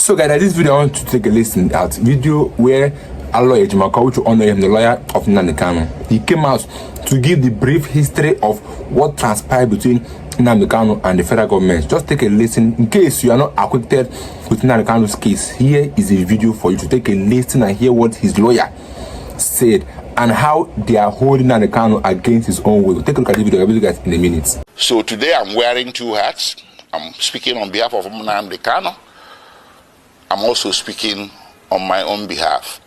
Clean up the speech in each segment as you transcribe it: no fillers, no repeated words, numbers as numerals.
So guys, this video I want to take a listen at video where Aloy Ejimako, which honor him, the lawyer of Nnamdi Kanu, he came out to give the brief history of what transpired between Nnamdi Kanu and the federal government. Just take a listen in case you are not acquainted with Nnamdi Kanu's case. Here is a video for you to take a listen and hear what his lawyer said and how they are holding Nnamdi Kanu against his own will. Take a look at the video. I'll be guys in a minute. So today I'm wearing two hats. I'm speaking on behalf of Nnamdi Kanu. I'm also speaking on my own behalf.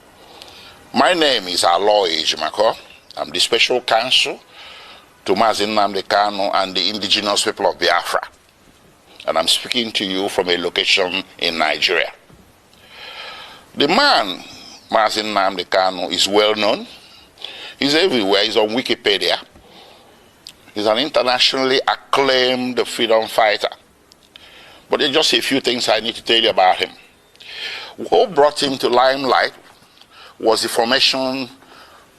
My name is Aloy Ejimako. I'm the special counsel to Nnamdi Kanu and the indigenous people of Biafra. And I'm speaking to you from a location in Nigeria. The man, Nnamdi Kanu, is well known. He's everywhere. He's on Wikipedia. He's an internationally acclaimed freedom fighter. But there's just a few things I need to tell you about him. What brought him to limelight was the formation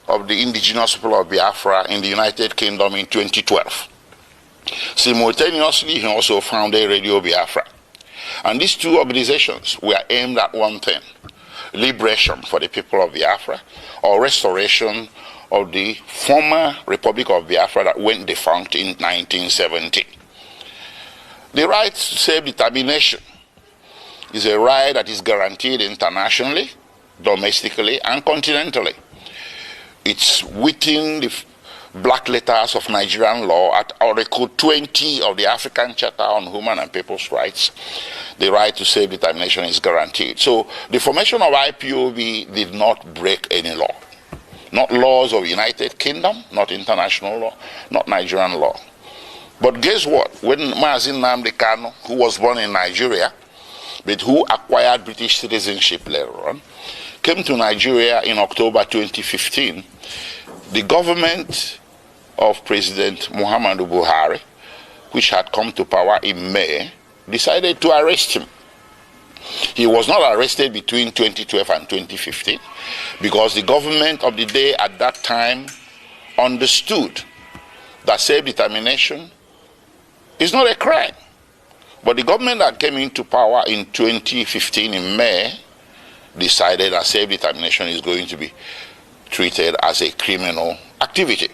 of the indigenous people of Biafra in the United Kingdom in 2012. Simultaneously, he also founded Radio Biafra. And these two organizations were aimed at one thing: liberation for the people of Biafra, or restoration of the former Republic of Biafra that went defunct in 1970. The right to self-determination is a right that is guaranteed internationally, domestically, and continentally. It's within the black letters of Nigerian law at Article 20 of the African Charter on Human and People's Rights. The right to self-determination is guaranteed. So the formation of IPOB did not break any law. Not laws of United Kingdom, not international law, not Nigerian law. But guess what? When Nnamdi Kanu, who was born in Nigeria, but who acquired British citizenship later on, came to Nigeria in October 2015, the government of President Muhammadu Buhari, which had come to power in May, decided to arrest him. He was not arrested between 2012 and 2015 because the government of the day at that time understood that self-determination is not a crime. But the government that came into power in 2015 in May decided that self-determination is going to be treated as a criminal activity.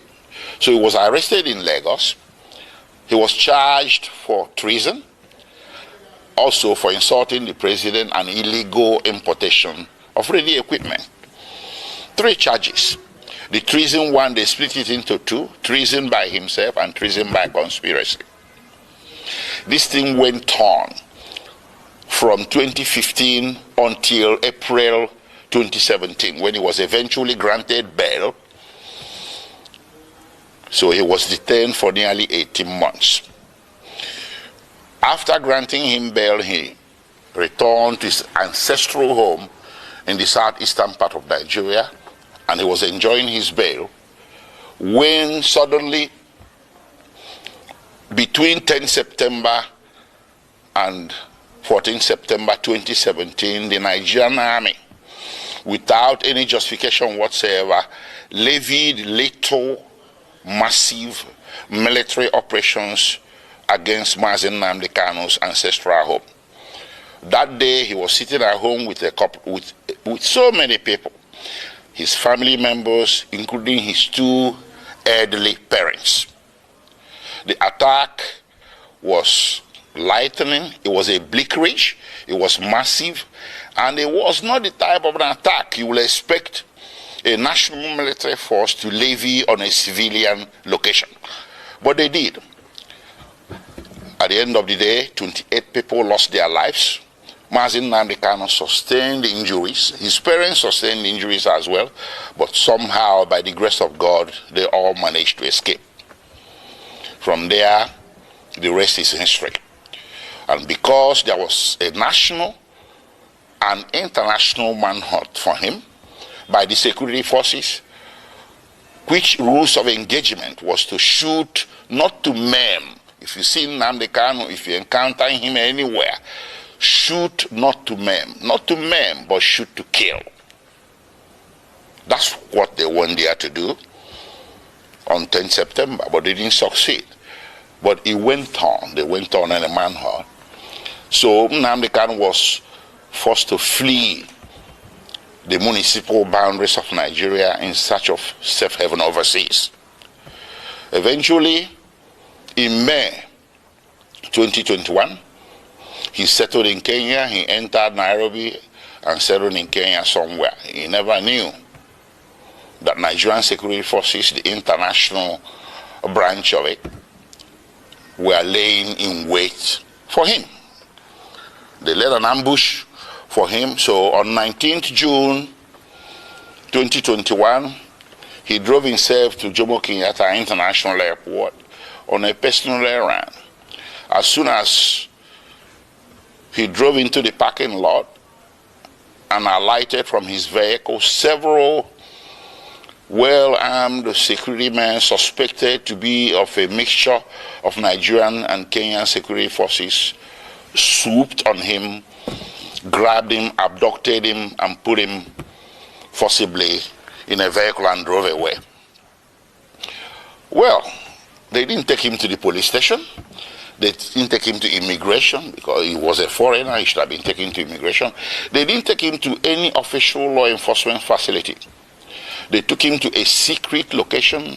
So he was arrested in Lagos. He was charged for treason, also for insulting the president and illegal importation of ready equipment. 3 charges. The treason one, they split it into 2, treason by himself and treason by conspiracy. This thing went on from 2015 until April 2017, when he was eventually granted bail. So he was detained for nearly 18 months. After granting him bail, he returned to his ancestral home in the southeastern part of Nigeria, and he was enjoying his bail when suddenly, between 10 September and 14 September 2017, the Nigerian army, without any justification whatsoever, levied lethal, massive military operations against Nnamdi Kanu's ancestral home. That day, he was sitting at home with so many people, his family members, including his 2 elderly parents. The attack was lightning, it was a bleakridge, it was massive, and it was not the type of an attack you will expect a national military force to levy on a civilian location. But they did. At the end of the day, 28 people lost their lives. Nnamdi Kanu sustained injuries. His parents sustained injuries as well, but somehow, by the grace of God, they all managed to escape. From there, the rest is history. And because there was a national and international manhunt for him by the security forces, which rules of engagement was to shoot, not to maim. If you see Nnamdi Kanu, if you encounter him anywhere, shoot not to maim. Not to maim, but shoot to kill. That's what they went there to do on 10 September, but they didn't succeed. But it went on. They went on in a manhunt. So Nnamdi Kanu was forced to flee the municipal boundaries of Nigeria in search of safe haven overseas. Eventually, in May 2021, he settled in Kenya. He entered Nairobi and settled in Kenya somewhere. He never knew that Nigerian security forces, the international branch of it, were laying in wait for him. They led an ambush for him. So on 19th June 2021, he drove himself to Jomo Kenyatta International Airport on a personal errand. As soon as he drove into the parking lot and alighted from his vehicle, several well-armed security men suspected to be of a mixture of Nigerian and Kenyan security forces swooped on him, grabbed him, abducted him, and put him forcibly in a vehicle and drove away. Well, they didn't take him to the police station. They didn't take him to immigration because he was a foreigner. He should have been taken to immigration. They didn't take him to any official law enforcement facility. They took him to a secret location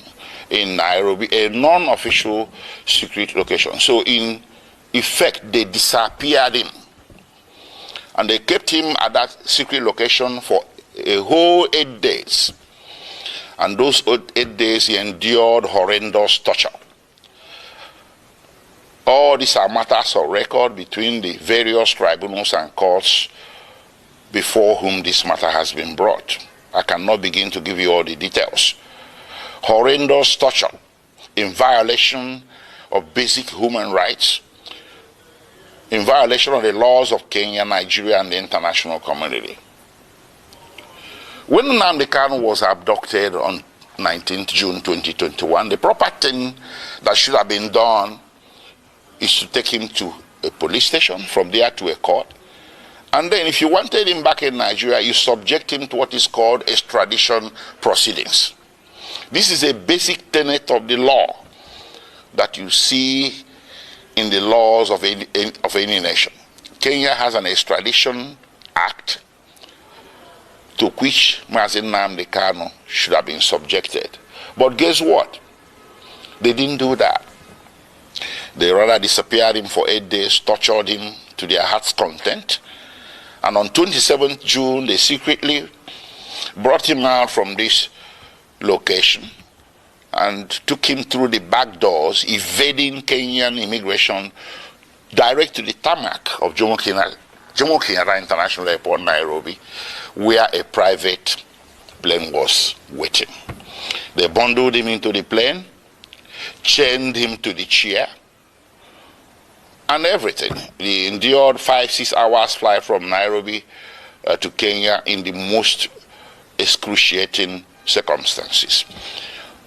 in Nairobi, a non-official secret location. So in effect, they disappeared him. And they kept him at that secret location for a whole 8 days. And those 8 days he endured horrendous torture. All these are matters of record between the various tribunals and courts before whom this matter has been brought. I cannot begin to give you all the details. Horrendous torture in violation of basic human rights, in violation of the laws of Kenya, Nigeria, and the international community. When Nnamdi Kanu was abducted on 19th June 2021, the proper thing that should have been done is to take him to a police station, from there to a court. And then if you wanted him back in Nigeria, you subject him to what is called extradition proceedings. This is a basic tenet of the law that you see in the laws of any nation. Kenya has an extradition act to which Nnamdi Kanu should have been subjected. But guess what? They didn't do that. They rather disappeared him for 8 days, tortured him to their heart's content. And on 27th June, they secretly brought him out from this location and took him through the back doors, evading Kenyan immigration, direct to the tarmac of Jomo Kenyatta International Airport, Nairobi, where a private plane was waiting. They bundled him into the plane, chained him to the chair, and everything. He endured 5-6 hours flight from Nairobi to Kenya in the most excruciating circumstances.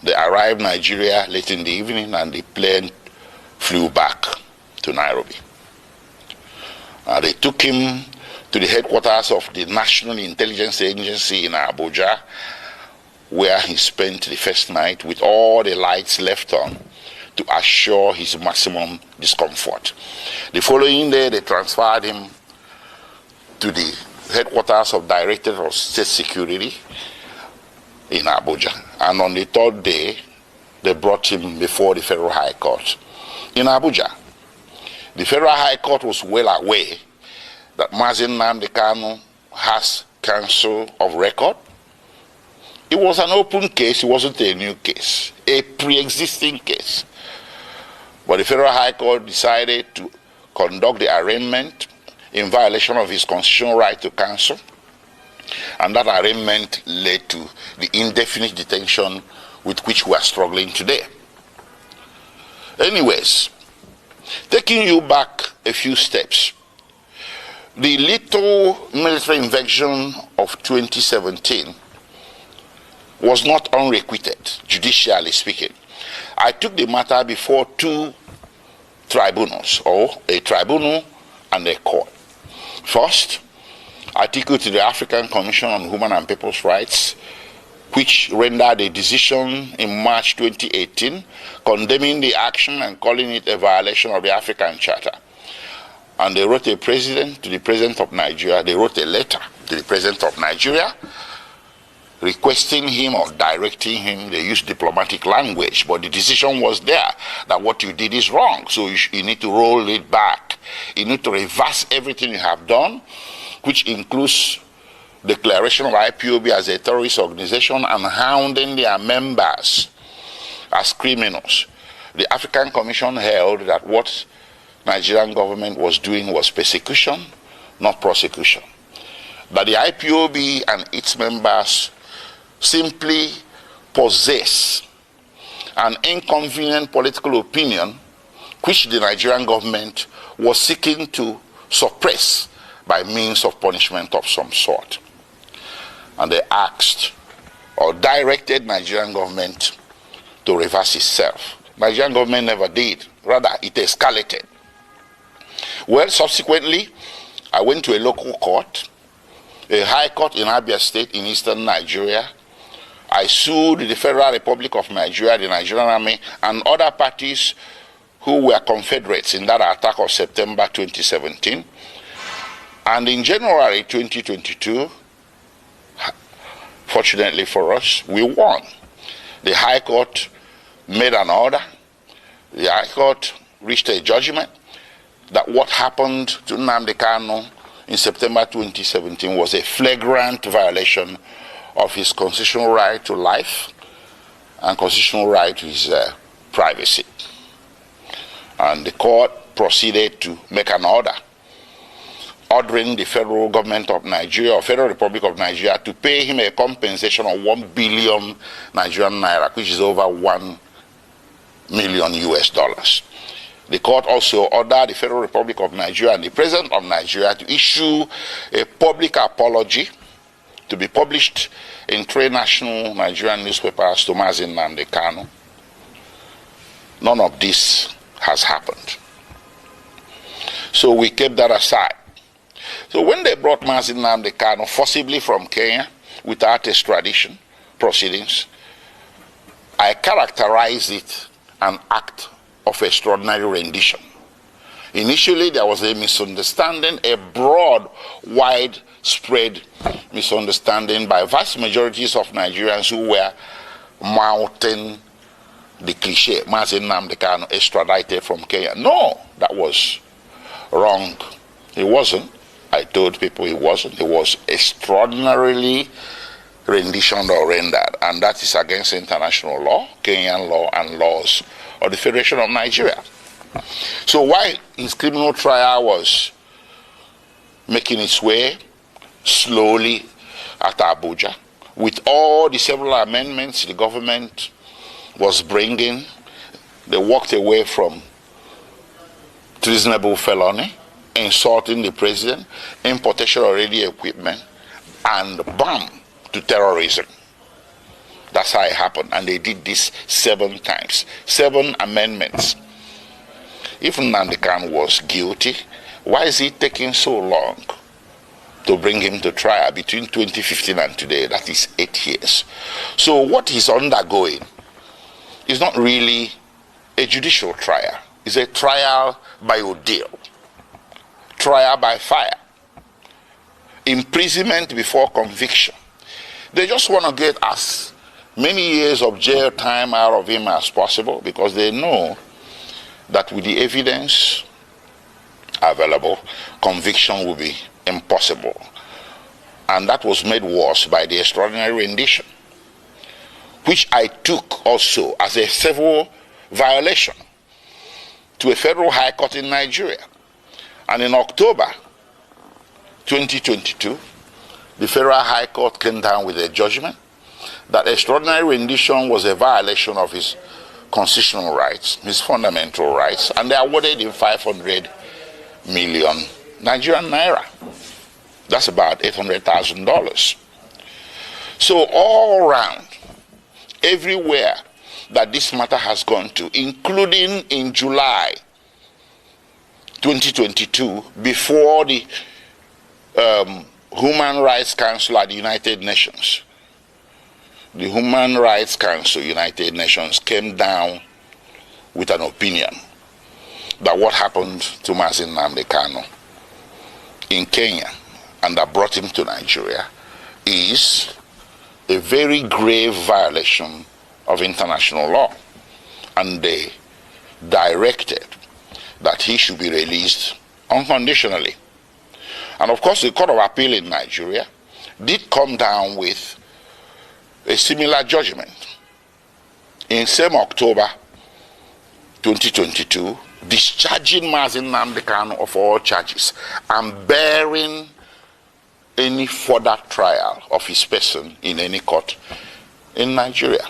They arrived in Nigeria late in the evening and the plane flew back to Nairobi. They took him to the headquarters of the National Intelligence Agency in Abuja, where he spent the first night with all the lights left on to assure his maximum discomfort. The following day, they transferred him to the headquarters of Directorate of State Security in Abuja. And on the third day, they brought him before the Federal High Court in Abuja. The Federal High Court was well aware that Nnamdi Kanu has counsel of record. It was an open case, it wasn't a new case, a pre-existing case. But the Federal High Court decided to conduct the arraignment in violation of his constitutional right to counsel. And that arraignment led to the indefinite detention with which we are struggling today. Anyways, taking you back a few steps, the little military invasion of 2017 was not unrequited, judicially speaking. I took the matter before two tribunals, or a tribunal and a court. First, I took it to the African Commission on Human and People's Rights, which rendered a decision in March 2018 condemning the action and calling it a violation of the African Charter. And they wrote a president to the president of Nigeria. They wrote a letter to the president of Nigeria requesting him or directing him. They used diplomatic language, but the decision was there that what you did is wrong. So you need to roll it back. You need to reverse everything you have done, which includes declaration of IPOB as a terrorist organization and hounding their members as criminals. The African Commission held that what Nigerian government was doing was persecution, not prosecution. That the IPOB and its members simply possess an inconvenient political opinion which the Nigerian government was seeking to suppress by means of punishment of some sort. And they asked or directed Nigerian government to reverse itself. Nigerian government never did. Rather, it escalated. Well, subsequently, I went to a local court, a high court in Abia State in eastern Nigeria. I sued the Federal Republic of Nigeria, the Nigerian Army, and other parties who were confederates in that attack of September 2017. And in January 2022, fortunately for us, we won. The High Court made an order. The High Court reached a judgment that what happened to Nnamdi Kanu in September 2017 was a flagrant violation of his constitutional right to life and constitutional right to his privacy. And the court proceeded to make an order ordering the Federal Government of Nigeria or Federal Republic of Nigeria to pay him a compensation of 1 billion Nigerian naira, which is over $1 million US. The court also ordered the Federal Republic of Nigeria and the President of Nigeria to issue a public apology to be published in 3 national Nigerian newspapers to Nnamdi Kanu. None of this has happened. So we kept that aside. So when they brought Nnamdi Kanu forcibly from Kenya without extradition proceedings, I characterized it an act of extraordinary rendition. Initially, there was a misunderstanding, a broad, widespread misunderstanding by vast majorities of Nigerians who were mouthing the cliche, Nnamdi Kanu extradited from Kenya. No, that was wrong. He wasn't. I told people he wasn't. He was extraordinarily renditioned or rendered, and that is against international law, Kenyan law, and laws of the Federation of Nigeria. So while his criminal trial was making its way slowly at Abuja, with all the several amendments the government was bringing, they walked away from treasonable felony, insulting the president, importation of radio equipment, and bam, to terrorism. That's how it happened. And they did this 7 times. 7 amendments. If Nnamdi Kanu was guilty, why is it taking so long to bring him to trial between 2015 and today? That is 8 years. So what he's undergoing is not really a judicial trial. It's a trial by ordeal. Trial by fire. Imprisonment before conviction. They just want to get as many years of jail time out of him as possible because they know that with the evidence available, conviction will be impossible. And that was made worse by the extraordinary rendition, which I took also as a civil violation to a federal high court in Nigeria. And in October 2022, the Federal High Court came down with a judgment that extraordinary rendition was a violation of his constitutional rights, his fundamental rights, and they awarded him 500 million Nigerian naira. That's about $800,000. So all around, everywhere that this matter has gone to, including in July 2022, before the Human Rights Council at the United Nations. The Human Rights Council, United Nations, came down with an opinion that what happened to Nnamdi Kanu in Kenya and that brought him to Nigeria is a very grave violation of international law, and they directed that he should be released unconditionally. And of course, the Court of Appeal in Nigeria did come down with a similar judgment in same October 2022, discharging Nnamdi Kanu of all charges and bearing any further trial of his person in any court in Nigeria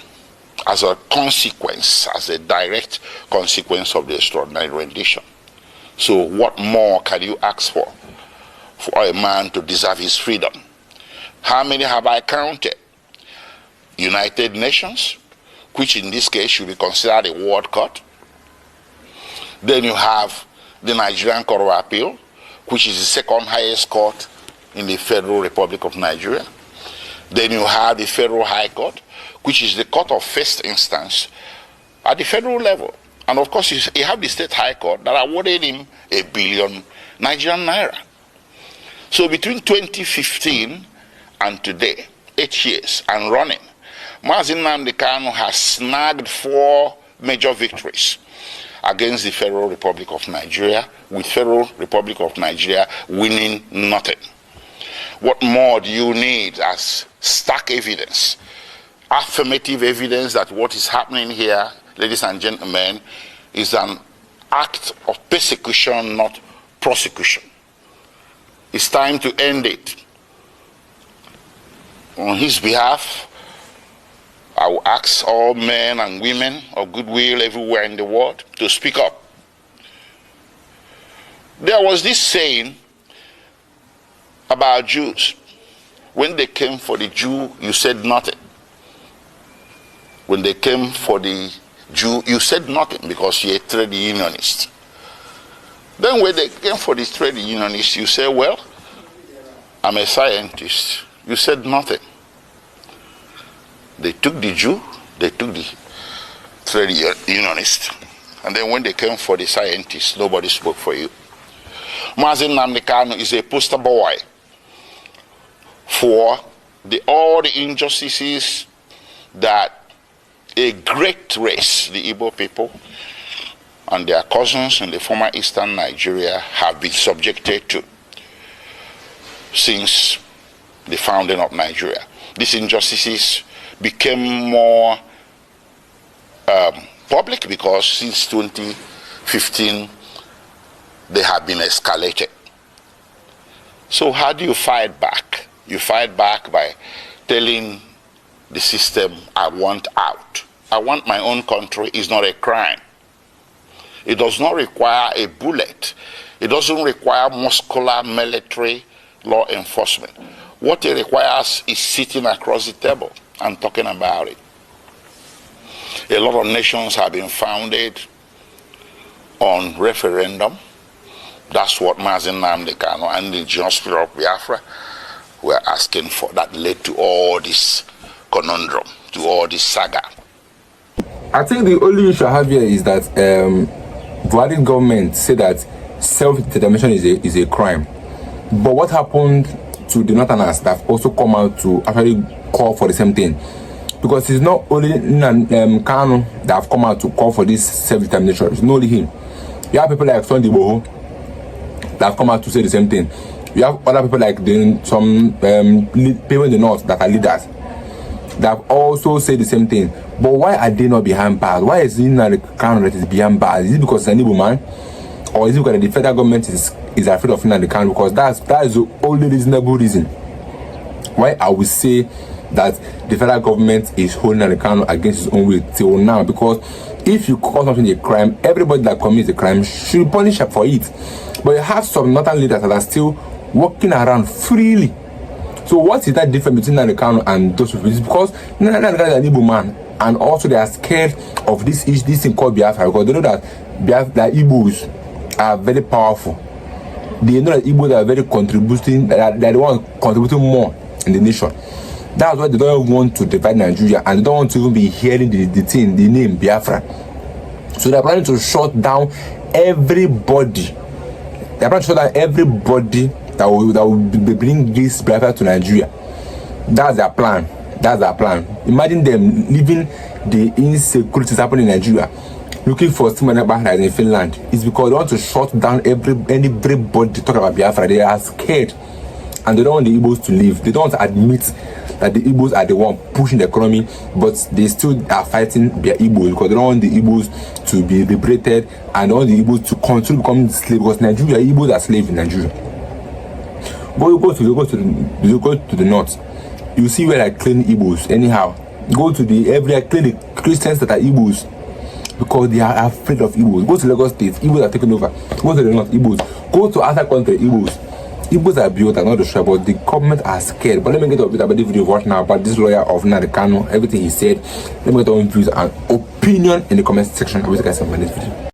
as a consequence, as a direct consequence of the extraordinary rendition. So what more can you ask for a man to deserve his freedom? How many have I counted? United Nations, which in this case should be considered a world court. Then you have the Nigerian Court of Appeal, which is the second highest court in the Federal Republic of Nigeria. Then you have the Federal High Court, which is the court of first instance at the federal level. And of course, you have the State High Court that awarded him 1 billion Nigerian naira. So between 2015 and today, 8 years and running, Nnamdi Kanu has snagged 4 major victories against the Federal Republic of Nigeria, with Federal Republic of Nigeria winning nothing. What more do you need as stark evidence, affirmative evidence that what is happening here, ladies and gentlemen, is an act of persecution, not prosecution? It's time to end it. On his behalf, I will ask all men and women of goodwill everywhere in the world to speak up. There was this saying about Jews. When they came for the Jew, you said nothing. When they came for the Jew, you said nothing because you're a trade unionist. Then when they came for the trade unionist, you said, well, I'm a scientist. You said nothing. They took the Jew, they took the trade unionist, and then when they came for the scientists, nobody spoke for you. Nnamdi Kanu is a poster boy for all the injustices that a great race, the Igbo people, and their cousins in the former eastern Nigeria have been subjected to since the founding of Nigeria. These injustices became more public because since 2015 they have been escalated. So how do you fight back? You fight back by telling the system, I want out. I want my own country is not a crime. It does not require a bullet. It doesn't require muscular military law enforcement. What it requires is sitting across the table and talking about it. A lot of nations have been founded on referendum. That's what Nnamdi Kanu and the indigenous people of Biafra were asking for. That led to all this conundrum, to all this saga. I think the only issue I have here is that Buhari government said that self-determination is a crime. But what happened to the Northerners that have also come out to actually call for the same thing? Because it's not only Kanu that have come out to call for this self-determination. It's not only him. You have people like Sunday Boho that have come out to say the same thing. You have other people like some people in the north that are leaders that have also said the same thing. But why are they not behind bars? Why is Nnamdi Kanu that is behind bars? Is it because he's an Igbo man? Or is it because the federal government is afraid of Nnamdi Kanu? Because that is the only reasonable reason why I would say that the federal government is holding Nnamdi Kanu against his own will till now. Because if you call something a crime, everybody that commits a crime should be punished for it. But you have some northern leaders that are still walking around freely. So what is that difference between Nnamdi Kanu and those people? It's because Nnamdi Kanu is an Igbo man, and also they are scared of this thing called Biafra, because they know that Igbos are very powerful. They know that Igbos are very contributing, that they want contributing more in the nation. That's why they don't want to divide Nigeria, and they don't want to even be hearing the name Biafra. So they're planning to shut down everybody. They are trying to show that everybody that will bring this Biafra to Nigeria. That's their plan. That's their plan. Imagine them leaving the insecurities happening in Nigeria, looking for similar background in Finland. It's because they want to shut down everybody talking about Biafra. They are scared and they don't want the Igbos to leave. They don't want to admit that the Igbos are the one pushing the economy, but they still are fighting their Igbos because they don't want the Igbos to be liberated and they want the Igbos to continue becoming slaves, because Nigeria, Igbos are slaves in Nigeria. Go to the north. You see where I claim Igbos anyhow. Go to I claim the Christians that are Igbos because they are afraid of Igbos. Go to Lagos State, Igbos are taking over. Go to the north, Igbos. Go to other countries, Igbos. Igbos are built, I'm not sure, but the government are scared. But let me get a bit about the video watch now about this lawyer of Nnamdi Kanu, everything he said. Let me get your views and opinion in the comment section. I will see you guys in my next video.